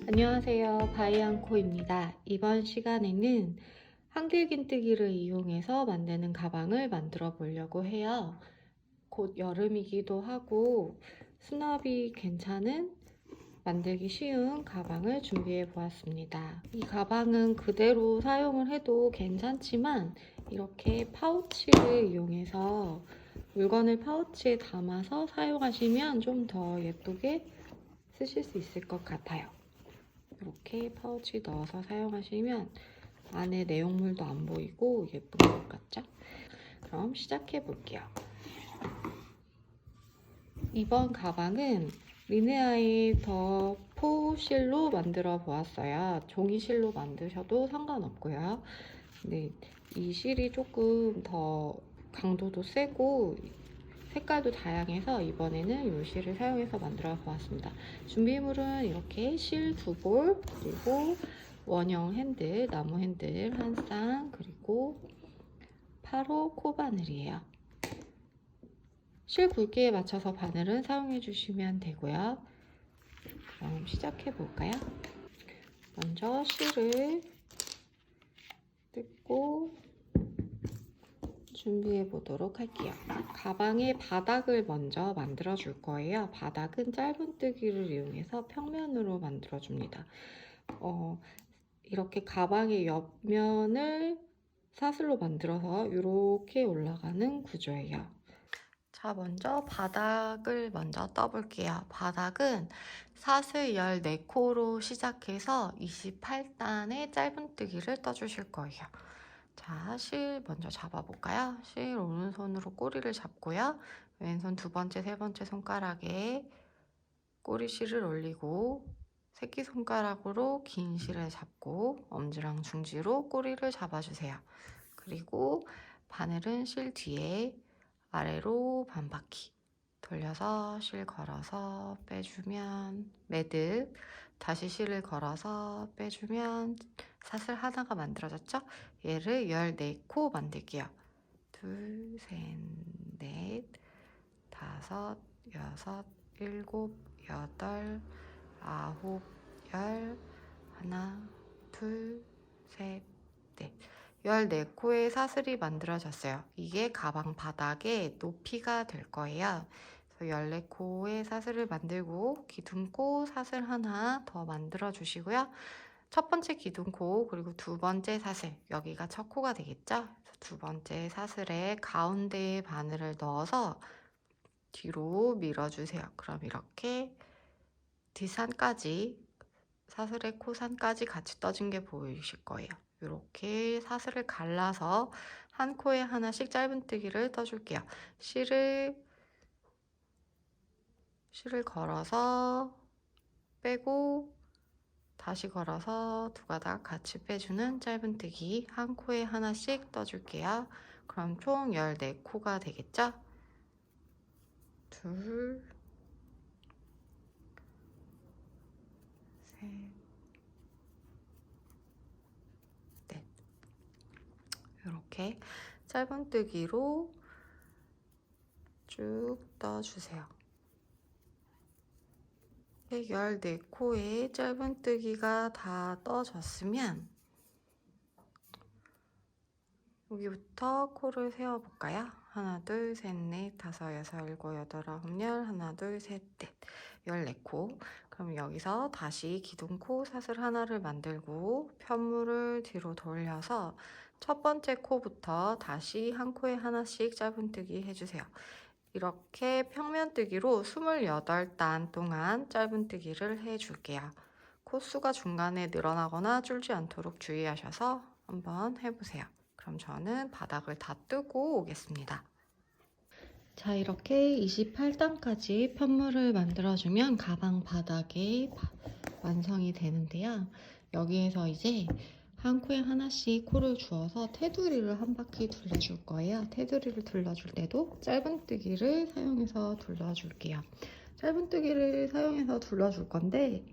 안녕하세요. 바이앙코입니다. 이번 시간에는 한길긴뜨기를 이용해서 만드는 가방을 만들어 보려고 해요. 곧 여름이기도 하고 수납이 괜찮은 만들기 쉬운 가방을 준비해 보았습니다. 이 가방은 그대로 사용을 해도 괜찮지만 이렇게 파우치를 이용해서 물건을 파우치에 담아서 사용하시면 좀 더 예쁘게 쓰실 수 있을 것 같아요. 이렇게 파우치 넣어서 사용하시면 안에 내용물도 안 보이고 예쁜 것 같죠? 그럼 시작해 볼게요. 이번 가방은 리네아의 더 포실로 만들어 보았어요. 종이실로 만드셔도 상관없고요. 근데 이 실이 조금 더 강도도 세고 색깔도 다양해서 이번에는 이 실을 사용해서 만들어 보았습니다. 준비물은 이렇게 실 2볼, 그리고 원형 핸들, 나무 핸들 한 쌍, 그리고 8호 코바늘이에요. 실 굵기에 맞춰서 바늘은 사용해 주시면 되고요. 그럼 시작해 볼까요? 먼저 실을 뜯고 준비해 보도록 할게요. 가방의 바닥을 먼저 만들어 줄 거예요. 바닥은 짧은뜨기를 이용해서 평면으로 만들어 줍니다. 이렇게 가방의 옆면을 사슬로 만들어서 이렇게 올라가는 구조예요. 자, 먼저 바닥을 먼저 떠볼게요. 바닥은 사슬 14코로 시작해서 28단의 짧은뜨기를 떠주실 거예요. 자, 실 먼저 잡아볼까요? 실 오른손으로 꼬리를 잡고요. 왼손 두 번째, 세 번째 손가락에 꼬리실을 올리고 새끼손가락으로 긴 실을 잡고 엄지랑 중지로 꼬리를 잡아주세요. 그리고 바늘은 실 뒤에 아래로 반바퀴 돌려서 실 걸어서 빼주면 매듭, 다시 실을 걸어서 빼주면 사슬 하나가 만들어졌죠? 얘를 14코 만들게요. 둘, 셋, 넷, 다섯, 여섯, 일곱, 여덟, 아홉, 열, 하나, 둘, 셋, 넷. 14코의 사슬이 만들어졌어요. 이게 가방 바닥의 높이가 될 거예요. 그래서 14코의 사슬을 만들고 기둥코 사슬 하나 더 만들어 주시고요. 첫 번째 기둥코 그리고 두 번째 사슬, 여기가 첫 코가 되겠죠? 두 번째 사슬에 가운데에 바늘을 넣어서 뒤로 밀어주세요. 그럼 이렇게 뒷산까지, 사슬의 코산까지 같이 떠진 게 보이실 거예요. 이렇게 사슬을 갈라서 한 코에 하나씩 짧은뜨기를 떠줄게요. 실을 걸어서 빼고 다시 걸어서 두 가닥 같이 빼주는 짧은뜨기 한 코에 하나씩 떠줄게요. 그럼 총 14코가 되겠죠? 둘, 셋, 넷. 이렇게 짧은뜨기로 쭉 떠주세요. 14코의 짧은뜨기가 다 떠졌으면 여기부터 코를 세어볼까요? 하나, 둘, 셋, 넷, 다섯, 여섯, 일곱, 여덟, 아홉, 열, 하나, 둘, 셋, 넷, 14코. 그럼 여기서 다시 기둥코 사슬 하나를 만들고 편물을 뒤로 돌려서 첫 번째 코부터 다시 한 코에 하나씩 짧은뜨기 해주세요. 이렇게 평면뜨기로 28단 동안 짧은뜨기를 해줄게요. 코수가 중간에 늘어나거나 줄지 않도록 주의하셔서 한번 해보세요. 그럼 저는 바닥을 다 뜨고 오겠습니다. 자, 이렇게 28단까지 편물을 만들어주면 가방 바닥이 완성이 되는데요. 여기에서 이제 한 코에 하나씩 코를 주어서 테두리를 한 바퀴 둘러줄 거예요. 테두리를 둘러줄 때도 짧은뜨기를 사용해서 둘러줄게요. 짧은뜨기를 사용해서 둘러줄 건데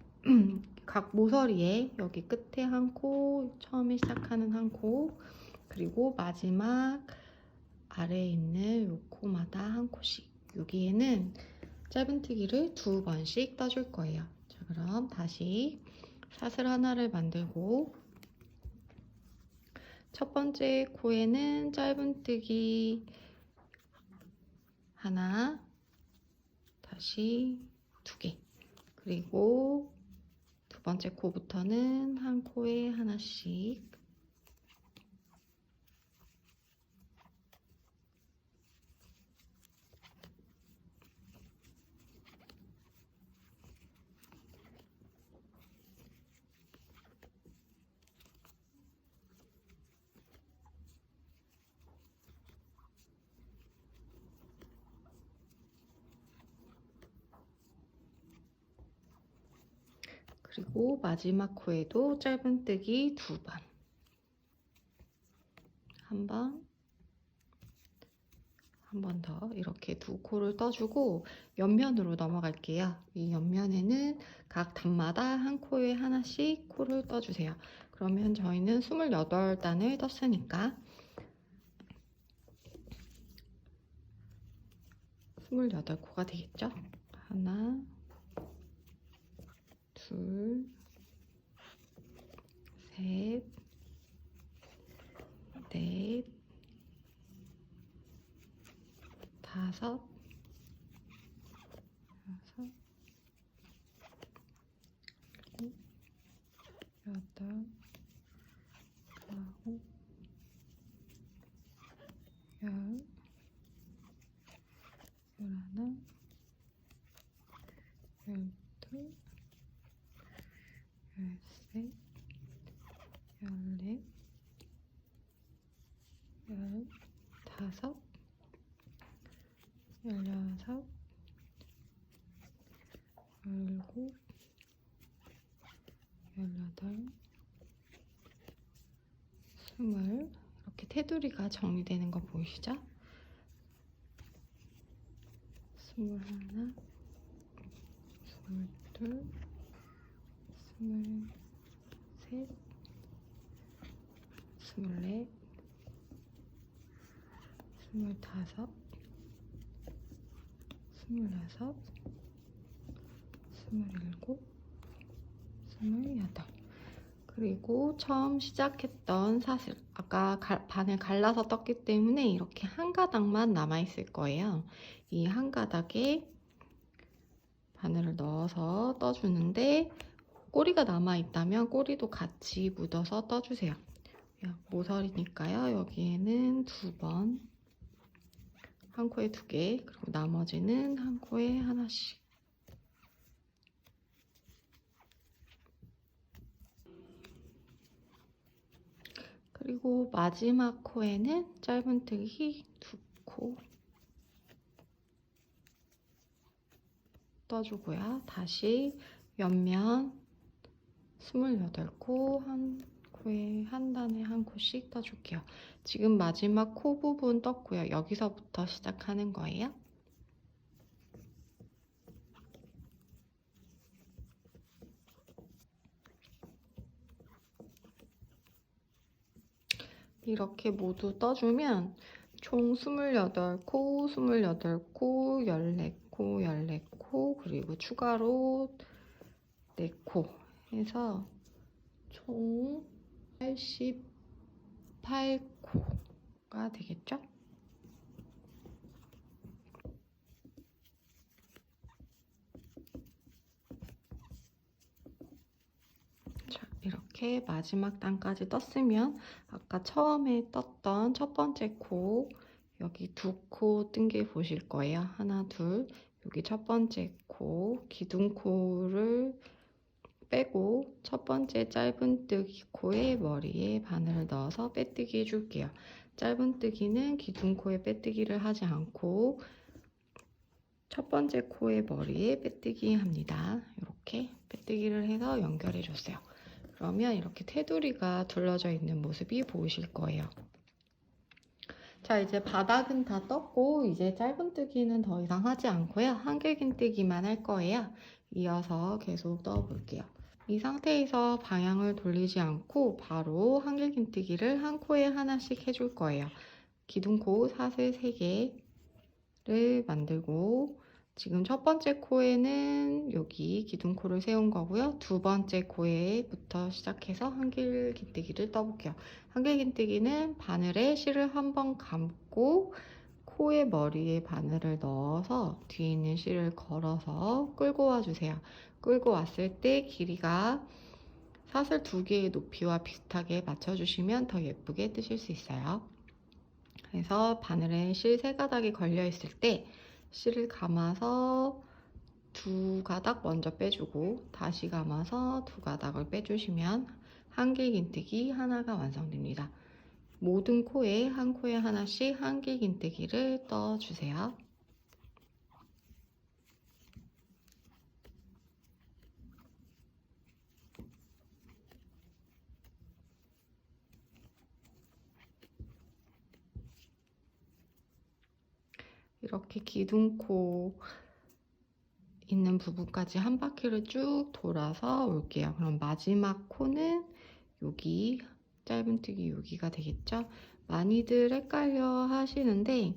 각 모서리에 여기 끝에 한 코, 처음에 시작하는 한 코, 그리고 마지막 아래에 있는 요 코마다 한 코씩, 여기에는 짧은뜨기를 2번씩 떠줄 거예요. 자, 그럼 다시 사슬 하나를 만들고 첫 번째 코에는 짧은뜨기 하나, 다시 2개, 그리고 두 번째 코부터는 한 코에 하나씩, 그리고 마지막 코에도 짧은뜨기 2번, 한 번 더 이렇게 2코를 떠주고 옆면으로 넘어갈게요. 이 옆면에는 각 단마다 한 코에 하나씩 코를 떠주세요. 그러면 저희는 28단을 떴으니까 28코가 되겠죠? 하나, 둘, 셋, 넷, 다섯, 일곱, 여덟, 아홉, 열, 열하나, 열둘, 열셋, 열넷, 열다섯, 열여섯, 열일곱, 열여덟, 스물. 이렇게 테두리가 정리되는 거 보이시죠? 21, 22, 23, 24, 25, 26, 27, 28. 그리고 처음 시작했던 사슬, 아까 반을 갈라서 떴기 때문에 이렇게 한 가닥만 남아있을 거예요. 이 한 가닥에 바늘을 넣어서 떠주는데 꼬리가 남아있다면 꼬리도 같이 묻어서 떠주세요. 모서리니까요. 여기에는 2번, 한 코에 2개, 그리고 나머지는 한 코에 하나씩. 그리고 마지막 코에는 짧은뜨기 2코 떠주고요. 다시 옆면 28코, 한 코에 한 단에 한 코씩 떠줄게요. 지금 마지막 코 부분 떴고요. 여기서부터 시작하는 거예요. 이렇게 모두 떠주면 총 28코, 28코, 14코, 14코, 그리고 추가로 4코 해서 총 88코가 되겠죠? 자, 이렇게 마지막 단까지 떴으면 아까 처음에 떴던 첫 번째 코, 여기 2코 뜬 게 보실 거예요. 하나, 둘. 여기 첫 번째 코, 기둥코를 빼고 첫 번째 짧은뜨기 코에 머리에 바늘을 넣어서 빼뜨기 해줄게요. 짧은뜨기는 기둥코에 빼뜨기를 하지 않고 첫 번째 코의 머리에 빼뜨기 합니다. 이렇게 빼뜨기를 해서 연결해 줬어요. 그러면 이렇게 테두리가 둘러져 있는 모습이 보이실 거예요. 자, 이제 바닥은 다 떴고 이제 짧은뜨기는 더 이상 하지 않고요. 한길긴뜨기만 할 거예요. 이어서 계속 떠볼게요. 이 상태에서 방향을 돌리지 않고 바로 한길긴뜨기를 한 코에 하나씩 해줄 거예요. 기둥코 사슬 3개를 만들고 지금 첫 번째 코에는 여기 기둥코를 세운 거고요. 두 번째 코에부터 시작해서 한길긴뜨기를 떠볼게요. 한길긴뜨기는 바늘에 실을 한번 감고 코의 머리에 바늘을 넣어서 뒤에 있는 실을 걸어서 끌고 와주세요. 끌고 왔을 때 길이가 사슬 두 개의 높이와 비슷하게 맞춰주시면 더 예쁘게 뜨실 수 있어요. 그래서 바늘에 실 세 가닥이 걸려 있을 때 실을 감아서 두 가닥 먼저 빼주고 다시 감아서 두 가닥을 빼주시면 한길긴뜨기 하나가 완성됩니다. 모든 코에 한 코에 하나씩 한길긴뜨기를 떠주세요. 이렇게 기둥코 있는 부분까지 한 바퀴를 쭉 돌아서 올게요. 그럼 마지막 코는 여기 짧은뜨기 여기가 되겠죠? 많이들 헷갈려 하시는데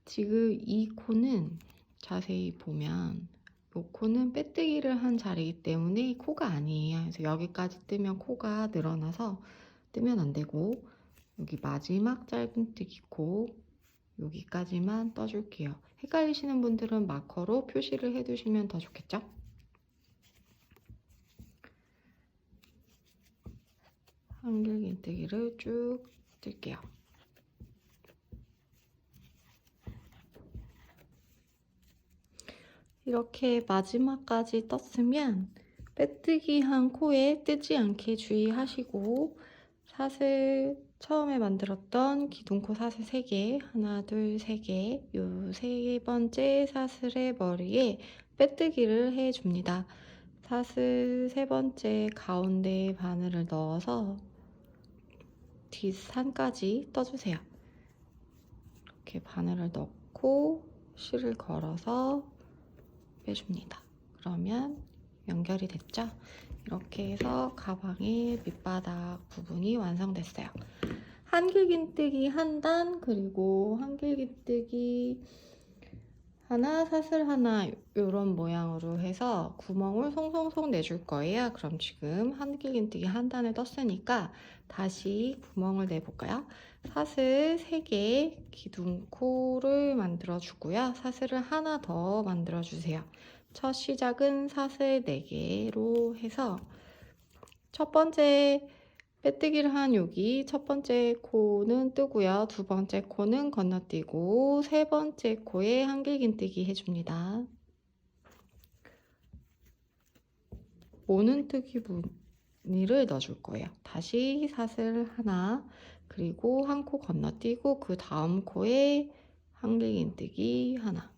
지금 이 코는 자세히 보면 이 코는 빼뜨기를 한 자리이기 때문에 코가 아니에요. 그래서 여기까지 뜨면 코가 늘어나서 뜨면 안 되고 여기 마지막 짧은뜨기 코 여기까지만 떠줄게요. 헷갈리시는 분들은 마커로 표시를 해두시면 더 좋겠죠? 한길긴뜨기를 쭉 뜰게요. 이렇게 마지막까지 떴으면 빼뜨기 한 코에 뜨지 않게 주의하시고 사슬 처음에 만들었던 기둥코 사슬 3개 하나 둘 3개 요 세 번째 사슬의 머리에 빼뜨기를 해줍니다. 사슬 세 번째 가운데 바늘을 넣어서 뒷산까지 떠주세요. 이렇게 바늘을 넣고 실을 걸어서 빼줍니다. 그러면 연결이 됐죠? 이렇게 해서 가방의 밑바닥 부분이 완성됐어요. 한길긴뜨기 한 단 그리고 한길긴뜨기 하나 사슬 하나 이런 모양으로 해서 구멍을 송송송 내줄 거예요. 그럼 지금 한길긴뜨기 한 단을 떴으니까 다시 구멍을 내볼까요? 사슬 3개 기둥코를 만들어 주고요. 사슬을 하나 더 만들어 주세요. 첫 시작은 사슬 4개로 해서 첫 번째 빼뜨기를 한 여기 첫 번째 코는 뜨고요. 두 번째 코는 건너뛰고 세 번째 코에 한길긴뜨기 해줍니다. 오는뜨기 무늬를 넣어줄 거예요. 다시 사슬 하나 그리고 한 코 건너뛰고 그 다음 코에 한길긴뜨기 하나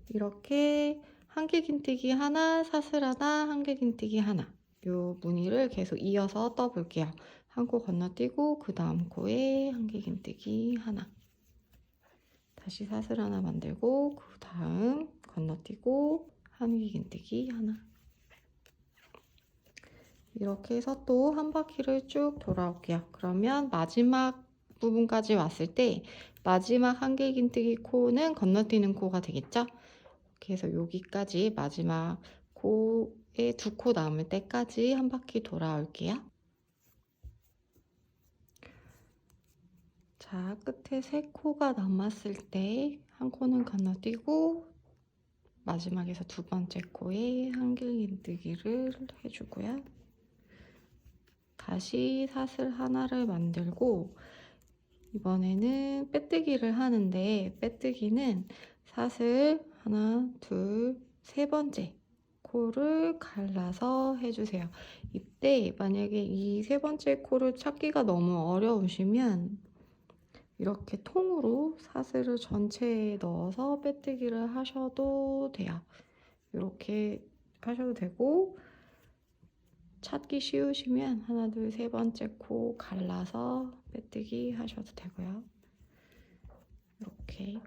이렇게 한길긴뜨기 하나 사슬 하나 한길긴뜨기 하나 요 무늬를 계속 이어서 떠볼게요. 한 코 건너뛰고 그 다음 코에 한길긴뜨기 하나 다시 사슬 하나 만들고 그 다음 건너뛰고 한길긴뜨기 하나 이렇게 해서 또 한 바퀴를 쭉 돌아올게요. 그러면 마지막 부분까지 왔을 때 마지막 한길긴뜨기 코는 건너뛰는 코가 되겠죠? 이렇게 해서 여기까지 마지막 코에 두 코 남을 때까지 한 바퀴 돌아올게요. 자, 끝에 세 코가 남았을 때 한 코는 건너뛰고 마지막에서 두 번째 코에 한길긴뜨기를 해주고요. 다시 사슬 하나를 만들고 이번에는 빼뜨기를 하는데 빼뜨기는 사슬 하나, 둘, 세 번째 코를 갈라서 해주세요. 이때 만약에 이 세 번째 코를 찾기가 너무 어려우시면 이렇게 통으로 사슬을 전체에 넣어서 빼뜨기를 하셔도 돼요. 이렇게 하셔도 되고 찾기 쉬우시면 하나, 둘, 세 번째 코 갈라서 빼뜨기 하셔도 되고요. 이렇게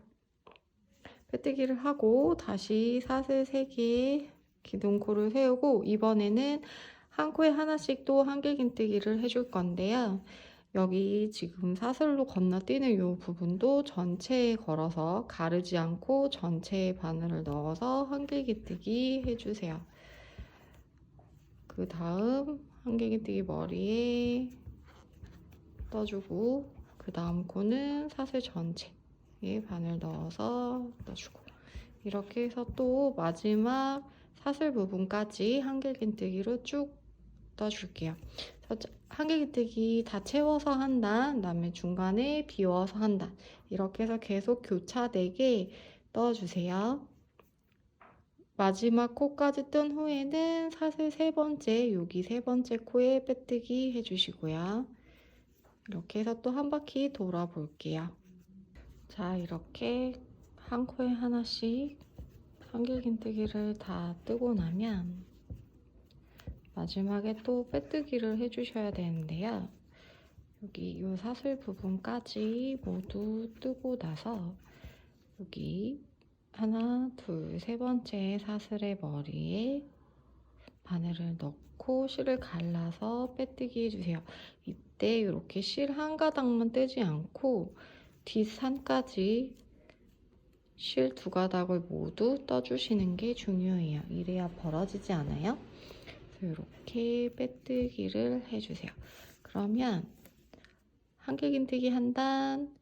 빼뜨기를 하고 다시 사슬 3개 기둥코를 세우고 이번에는 한 코에 하나씩 또 한길긴뜨기를 해줄 건데요. 여기 지금 사슬로 건너뛰는 이 부분도 전체에 걸어서 가르지 않고 전체에 바늘을 넣어서 한길기뜨기 해주세요. 그 다음 한길기뜨기 머리에 떠주고, 그 다음 코는 사슬 전체에 바늘 넣어서 떠주고, 이렇게 해서 또 마지막 사슬 부분까지 한길긴뜨기로 쭉 떠줄게요. 한길긴뜨기 다 채워서 한 단, 그다음에 중간에 비워서 한 단, 이렇게 해서 계속 교차되게 떠주세요. 마지막 코까지 뜬 후에는 사슬 세 번째, 여기 세 번째 코에 빼뜨기 해주시고요. 이렇게 해서 또 한 바퀴 돌아 볼게요. 자, 이렇게 한 코에 하나씩 한길긴뜨기를 다 뜨고 나면 마지막에 또 빼뜨기를 해주셔야 되는데요. 여기 이 사슬 부분까지 모두 뜨고 나서 여기 하나, 둘, 세 번째 사슬의 머리에 바늘을 넣고 실을 갈라서 빼뜨기 해주세요. 이때 이렇게 실 한 가닥만 떼지 않고 뒷산까지 실 두 가닥을 모두 떠주시는 게 중요해요. 이래야 벌어지지 않아요. 이렇게 빼뜨기를 해주세요. 그러면 한길긴뜨기 한 단,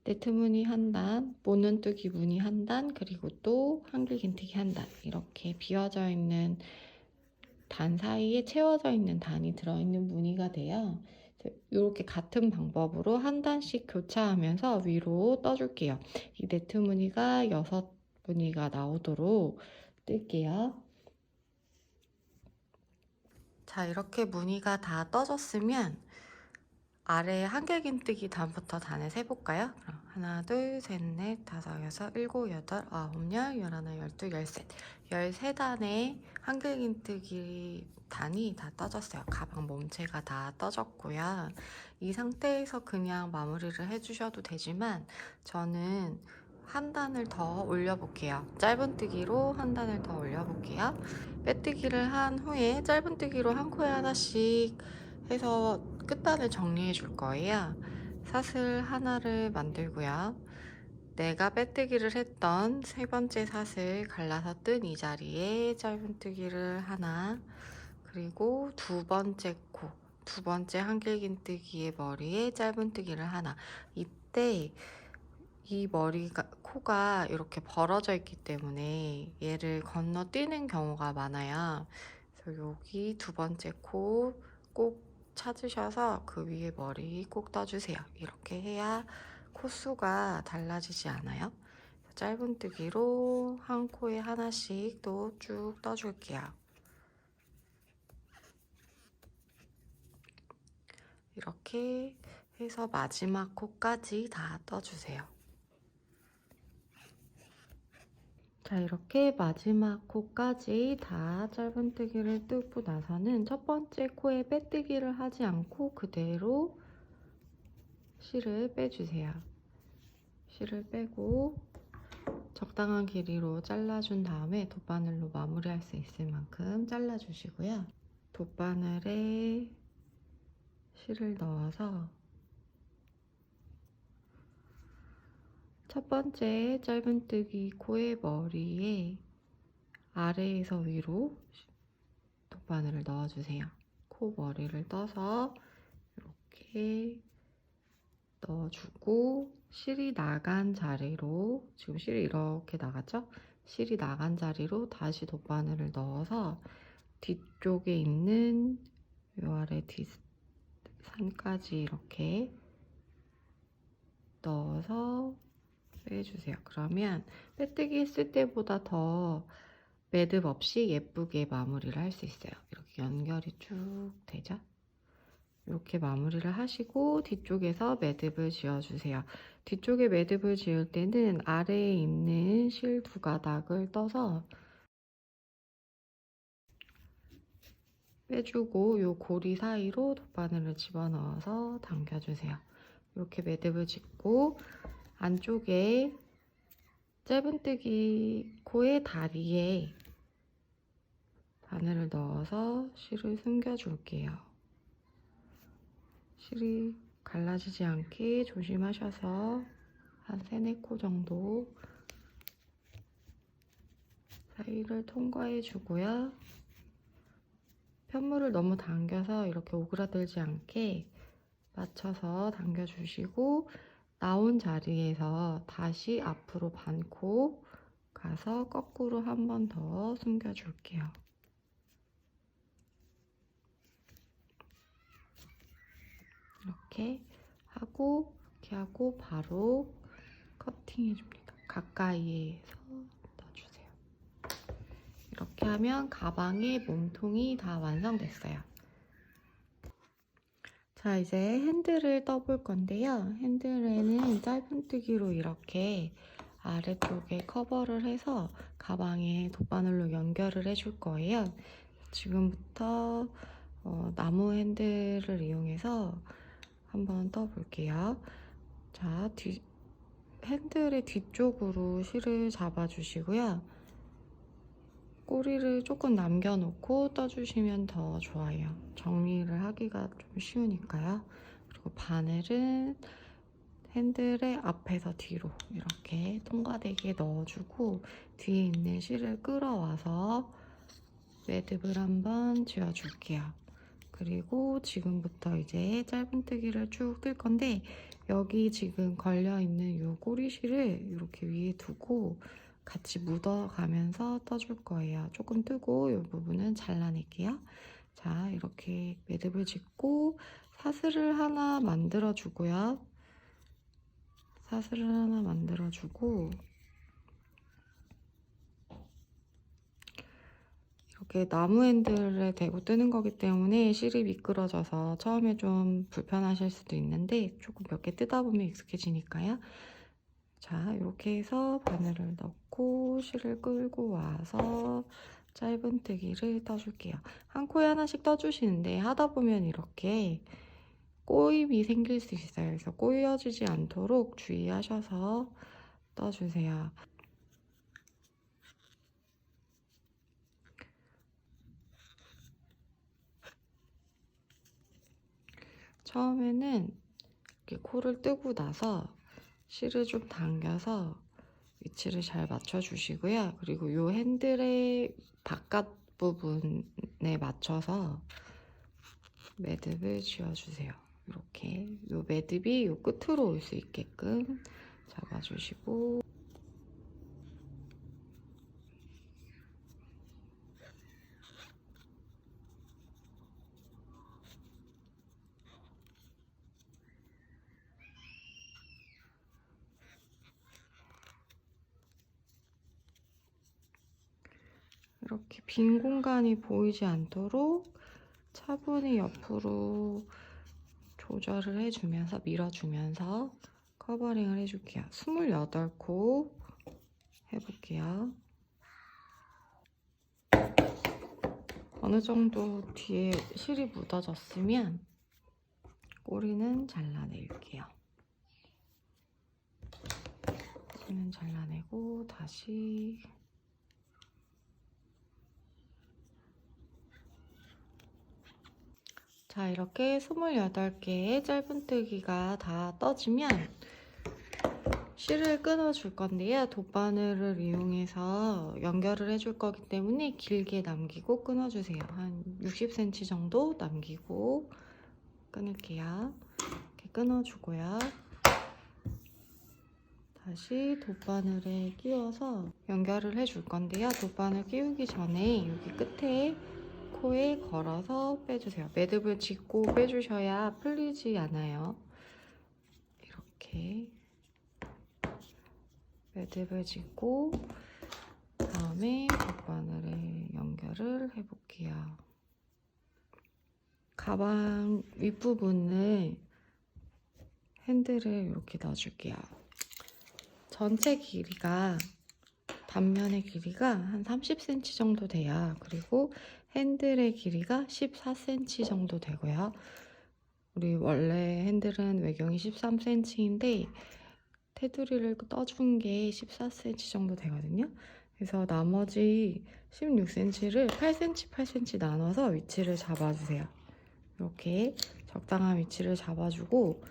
네트 무늬 한 단, 모눈뜨기 무늬 한 단, 그리고 또 한길긴뜨기 한 단, 이렇게 비워져 있는 단 사이에 채워져 있는 단이 들어있는 무늬가 돼요. 이렇게 같은 방법으로 한 단씩 교차하면서 위로 떠줄게요. 이 네트 무늬가 6무늬가 나오도록 뜰게요. 자, 이렇게 무늬가 다 떠졌으면 아래 한길긴뜨기 단부터 단을 세볼까요? 그럼 하나, 둘, 셋, 넷, 다섯, 여섯, 일곱, 여덟, 아홉, 열, 열하나, 열둘, 열셋, 13단의 한길긴뜨기 단이 다 떠졌어요. 가방 몸체가 다 떠졌고요. 이 상태에서 그냥 마무리를 해주셔도 되지만 저는 한 단을 더 올려볼게요. 짧은뜨기로 한 단을 더 올려볼게요. 빼뜨기를 한 후에 짧은뜨기로 한 코에 하나씩 해서 끝단을 정리해 줄 거예요. 사슬 하나를 만들고요. 내가 빼뜨기를 했던 세 번째 사슬 갈라서 뜬 이 자리에 짧은뜨기를 하나, 그리고 두 번째 코, 두 번째 한길긴뜨기의 머리에 짧은뜨기를 하나. 이때 이 머리가 코가 이렇게 벌어져 있기 때문에 얘를 건너뛰는 경우가 많아요. 그래서 여기 두 번째 코 꼭 찾으셔서 그 위에 머리 꼭 떠주세요. 이렇게 해야 코수가 달라지지 않아요. 짧은뜨기로 한 코에 하나씩 또 쭉 떠줄게요. 이렇게 해서 마지막 코까지 다 떠주세요. 자, 이렇게 마지막 코까지 다 짧은뜨기를 뜨고 나서는 첫 번째 코에 빼뜨기를 하지 않고 그대로 실을 빼주세요. 실을 빼고 적당한 길이로 잘라준 다음에 돗바늘로 마무리할 수 있을 만큼 잘라주시고요. 돗바늘에 실을 넣어서 첫 번째 짧은뜨기 코의 머리에 아래에서 위로 돗바늘을 넣어주세요. 코 머리를 떠서 이렇게 넣어주고 실이 나간 자리로, 지금 실이 이렇게 나갔죠? 실이 나간 자리로 다시 돗바늘을 넣어서 뒤쪽에 있는 요 아래 뒷산까지 이렇게 넣어서 빼주세요. 그러면 빼뜨기 했을 때보다 더 매듭 없이 예쁘게 마무리를 할 수 있어요. 이렇게 연결이 쭉 되죠? 이렇게 마무리를 하시고 뒤쪽에서 매듭을 지어주세요. 뒤쪽에 매듭을 지을 때는 아래에 있는 실 두 가닥을 떠서 빼주고 요 고리 사이로 돗바늘을 집어넣어서 당겨주세요. 이렇게 매듭을 짓고 안쪽에 짧은뜨기 코의 다리에 바늘을 넣어서 실을 숨겨줄게요. 실이 갈라지지 않게 조심하셔서 한 3, 4코 정도 사이를 통과해 주고요. 편물을 너무 당겨서 이렇게 오그라들지 않게 맞춰서 당겨주시고 나온 자리에서 다시 앞으로 반코 가서 거꾸로 한 번 더 숨겨줄게요. 이렇게 하고 바로 커팅해줍니다. 가까이에서 넣어주세요. 이렇게 하면 가방의 몸통이 다 완성됐어요. 자, 이제 핸들을 떠볼 건데요. 핸들에는 짧은뜨기로 이렇게 아래쪽에 커버를 해서 가방에 돗바늘로 연결을 해줄 거예요. 지금부터 나무 핸들을 이용해서 한번 떠볼게요. 자, 핸들의 뒤쪽으로 실을 잡아주시고요. 꼬리를 조금 남겨놓고 떠주시면 더 좋아요. 정리를 하기가 좀 쉬우니까요. 그리고 바늘은 핸들의 앞에서 뒤로 이렇게 통과되게 넣어주고 뒤에 있는 실을 끌어와서 매듭을 한번 지어줄게요. 그리고 지금부터 이제 짧은뜨기를 쭉 뜰 건데 여기 지금 걸려있는 이 꼬리실을 이렇게 위에 두고 같이 묻어가면서 떠줄 거예요. 조금 뜨고 이 부분은 잘라낼게요. 자, 이렇게 매듭을 짓고 사슬을 하나 만들어주고요. 사슬을 하나 만들어주고 이렇게 나무 핸들에 대고 뜨는 거기 때문에 실이 미끄러져서 처음에 좀 불편하실 수도 있는데 조금 몇 개 뜨다 보면 익숙해지니까요. 자, 이렇게 해서 바늘을 넣고 실을 끌고 와서 짧은뜨기를 떠줄게요. 한 코에 하나씩 떠주시는데 하다 보면 이렇게 꼬임이 생길 수 있어요. 그래서 꼬여지지 않도록 주의하셔서 떠주세요. 처음에는 이렇게 코를 뜨고 나서 실을 좀 당겨서 위치를 잘 맞춰주시고요. 그리고 이 핸들의 바깥 부분에 맞춰서 매듭을 지어주세요. 이렇게 이 매듭이 이 끝으로 올 수 있게끔 잡아주시고 이렇게 빈 공간이 보이지 않도록 차분히 옆으로 조절을 해주면서 밀어주면서 커버링을 해줄게요. 28코 해볼게요. 어느 정도 뒤에 실이 묻어졌으면 꼬리는 잘라낼게요. 꼬리는 잘라내고 다시 자, 이렇게 28개의 짧은뜨기가 다 떠지면 실을 끊어줄 건데요. 돗바늘을 이용해서 연결을 해줄 거기 때문에 길게 남기고 끊어주세요. 한 60cm 정도 남기고 끊을게요. 이렇게 끊어주고요. 다시 돗바늘에 끼워서 연결을 해줄 건데요. 돗바늘 끼우기 전에 여기 끝에 코에 걸어서 빼주세요. 매듭을 짓고 빼주셔야 풀리지 않아요. 이렇게 매듭을 짓고 다음에 돗바늘에 연결을 해볼게요. 가방 윗부분을 핸들을 이렇게 넣어줄게요. 전체 길이가 단면의 길이가 한 30cm 정도 돼요. 그리고 핸들의 길이가 14cm 정도 되고요. 우리 원래 핸들은 외경이 13cm인데 테두리를 떠준 게 14cm 정도 되거든요. 그래서 나머지 16cm를 8cm, 8cm 나눠서 위치를 잡아주세요. 이렇게 적당한 위치를 잡아주고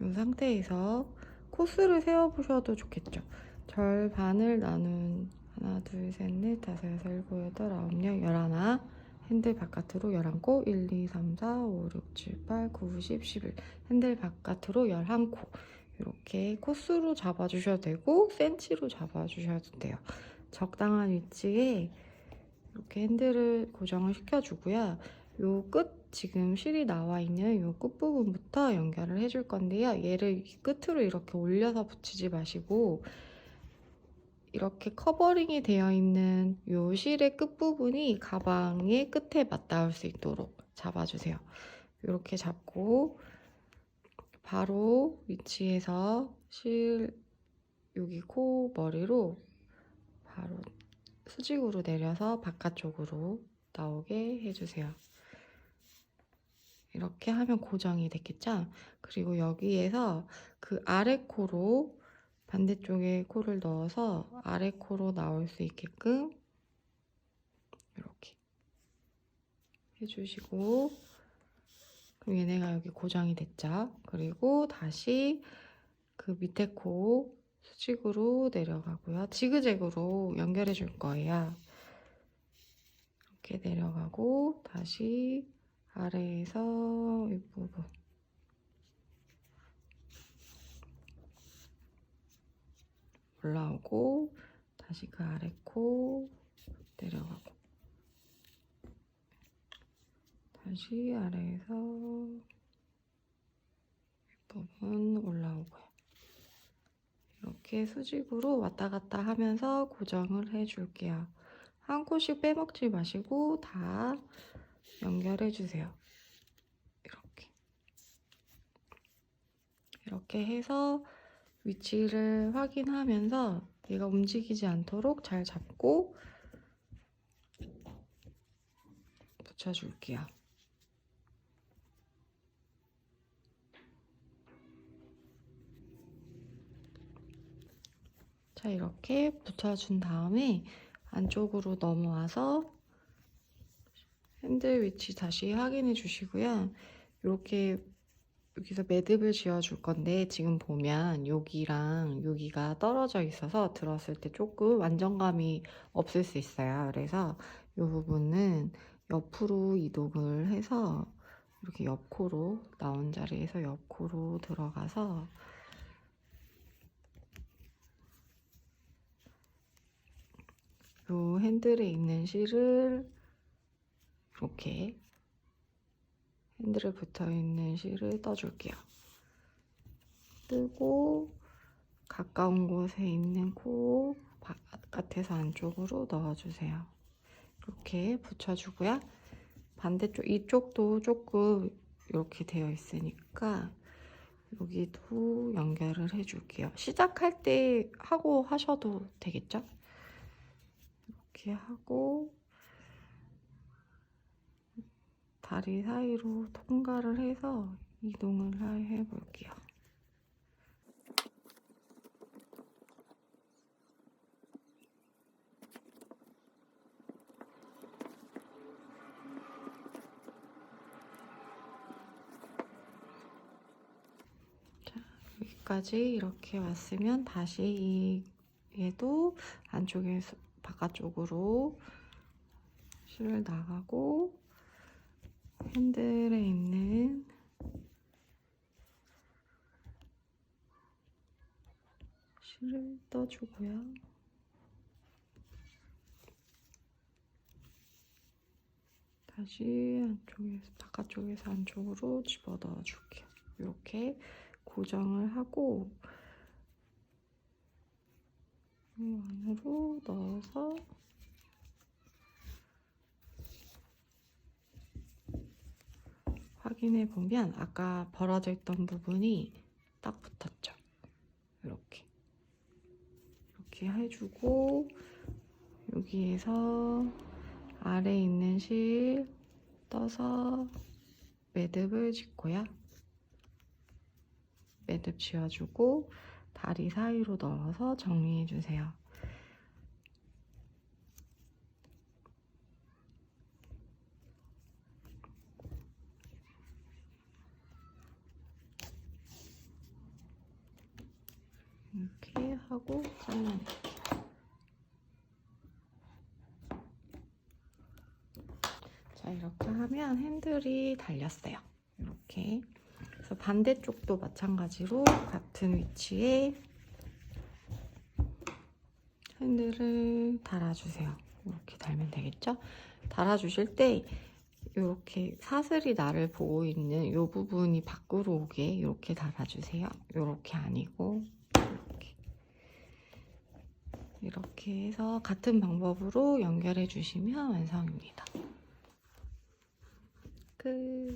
이 상태에서 코스를 세워보셔도 좋겠죠. 절반을 나눈 하나, 둘, 셋, 넷, 다섯, 여섯, 일곱, 여덟, 아홉, 열, 열하나. 핸들 바깥으로 11코, 1, 2, 3, 4, 5, 6, 7, 8, 9, 10, 11. 핸들 바깥으로 11코. 이렇게 코스로 잡아주셔도 되고 센치로 잡아주셔도 돼요. 적당한 위치에 이렇게 핸들을 고정을 시켜주고요. 요 끝, 지금 실이 나와 있는 요 끝부분부터 연결을 해줄 건데요. 얘를 끝으로 이렇게 올려서 붙이지 마시고 이렇게 커버링이 되어 있는 요 실의 끝부분이 가방의 끝에 맞닿을 수 있도록 잡아주세요. 이렇게 잡고 바로 위치에서 실 여기 코 머리로 바로 수직으로 내려서 바깥쪽으로 나오게 해주세요. 이렇게 하면 고정이 됐겠죠? 그리고 여기에서 그 아래 코로 반대쪽에 코를 넣어서 아래 코로 나올 수 있게끔 이렇게 해주시고 그럼 얘네가 여기 고정이 됐죠? 그리고 다시 그 밑에 코 수직으로 내려가고요. 지그재그로 연결해 줄 거예요. 이렇게 내려가고 다시 아래에서 이 부분 올라오고 다시 그 아래 코 내려가고 다시 아래에서 이 부분 올라오고요. 이렇게 수직으로 왔다 갔다 하면서 고정을 해줄게요. 한 코씩 빼먹지 마시고 다 연결해 주세요. 이렇게 해서 위치를 확인하면서 얘가 움직이지 않도록 잘 잡고 붙여줄게요. 자, 이렇게 붙여준 다음에 안쪽으로 넘어와서 핸들 위치 다시 확인해 주시고요. 이렇게 여기서 매듭을 지어줄 건데 지금 보면 여기랑 여기가 떨어져 있어서 들었을 때 조금 안정감이 없을 수 있어요. 그래서 이 부분은 옆으로 이동을 해서 이렇게 옆코로 나온 자리에서 옆코로 들어가서 이 핸들에 있는 실을 이렇게 핸들에 붙어있는 실을 떠줄게요. 뜨고 가까운 곳에 있는 코 바깥에서 안쪽으로 넣어주세요. 이렇게 붙여주고요. 반대쪽 이쪽도 조금 이렇게 되어 있으니까 여기도 연결을 해줄게요. 시작할 때 하고 하셔도 되겠죠? 이렇게 하고 다리 사이로 통과를 해서 이동을 해볼게요. 자, 여기까지 이렇게 왔으면 다시 얘도 안쪽에서 바깥쪽으로 실을 나가고 핸들에 있는 실을 떠주고요. 다시 안쪽에서 바깥쪽에서 안쪽으로 집어넣어 줄게요. 이렇게 고정을 하고 이 안으로 넣어서 확인해 보면 아까 벌어져 있던 부분이 딱 붙었죠. 이렇게 해주고 여기에서 아래에 있는 실 떠서 매듭을 짓고요. 매듭 지어주고 다리 사이로 넣어서 정리해주세요. 이렇게 하고 잘라낼게요. 자, 이렇게 하면 핸들이 달렸어요. 이렇게. 그래서 반대쪽도 마찬가지로 같은 위치에 핸들을 달아주세요. 이렇게 달면 되겠죠? 달아주실 때 이렇게 사슬이 나를 보고 있는 이 부분이 밖으로 오게 이렇게 달아주세요. 이렇게 아니고 이렇게 해서 같은 방법으로 연결해 주시면 완성입니다. 끝.